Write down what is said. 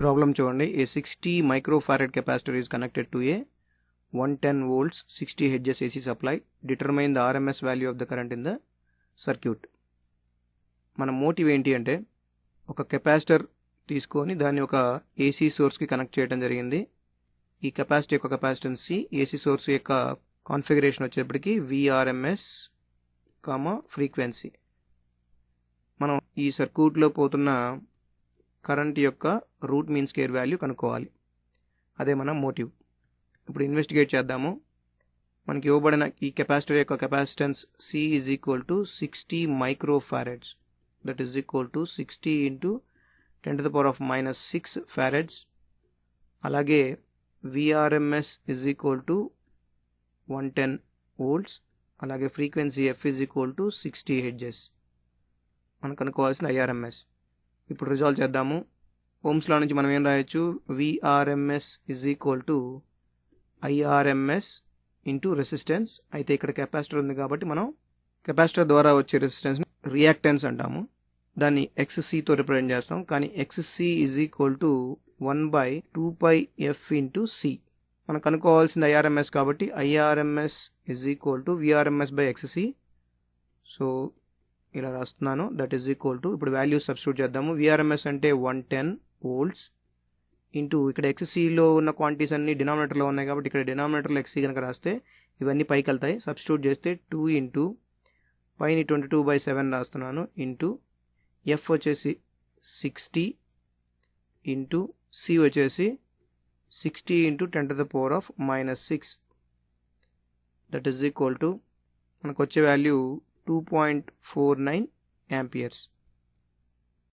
Problem చూడండి. ఏ 60 microfarad capacitor is connected to A 110 volts 60 hertz AC supply. Determine the RMS value of the current in the circuit. మన motive ఏంటి అంటే ఒక capacitor తీసుకొని దాన్ని ఒక ఏసీ సోర్స్కి కనెక్ట్ చేయడం జరిగింది. ఈ కెపాసిటర్ యొక్క కెపాసిటెన్సీ ఏసీ సోర్స్ యొక్క కాన్ఫిగరేషన్ వచ్చేప్పటికి విఆర్ఎంఎస్ ఫ్రీక్వెన్సీ. మనం ఈ సర్క్యూట్లో పోతున్న కరెంట్ యొక్క రూట్ మీన్ స్క్వేర్ వాల్యూ కనుక్కోవాలి. అదే మన మోటివ్. ఇప్పుడు ఇన్వెస్టిగేట్ చేద్దాము. మనకి ఇవ్వబడిన ఈ కెపాసిటర్ యొక్క capacitance C is equal to 60 microfarads, that is equal to 60 into 10⁻⁻6 farads. అలాగే VRMS is equal to 110 volts. అలాగే frequency F is equal to 60 hertz. మనకు కనుక్కోవాల్సిన ఐఆర్ఎంఎస్. ఇప్పుడు రిజాల్వ్ చేద్దాము. ఓమ్స్ లా నుంచి మనం ఏం రాయొచ్చు? VRMS is equal to IRMS into resistance. అయితే ఇక్కడ కెపాసిటర్ ఉంది కాబట్టి మనం కెపాసిటర్ ద్వారా వచ్చే రెసిస్టెన్స్ రియాక్టెన్స్ అంటాము. దాన్ని XCతో రిప్రజెంట్ చేస్తాం. కానీ XC is equal to 1/2πf into C. మనం కనుక్కోవాల్సింది ఐఆర్ఎంఎస్ కాబట్టి IRMS is equal to VRMS/XC. So ఇలా రాస్తున్నాను. దట్ ఈజ్ ఈక్వల్ టు, ఇప్పుడు వాల్యూ సబ్స్టిట్యూట్ చేద్దాము. విఆర్ఎంఎస్ అంటే 110 volts ఇంటూ ఇక్కడ XCలో ఉన్న క్వాంటిటీస్ అన్ని డినామినేటర్లో ఉన్నాయి కాబట్టి ఇక్కడ డినామినేటర్లో XC కనుక రాస్తే ఇవన్నీ పైకి వెళ్తాయి. సబ్స్టిట్యూట్ చేస్తే 2 ఇంటూ పైని 22/7 రాస్తున్నాను ఇంటూ F వచ్చేసి 60 ఇంటూ C వచ్చేసి 60 into 10⁻⁻6. That is equal to మనకు వచ్చే వాల్యూ 2.49 amperes.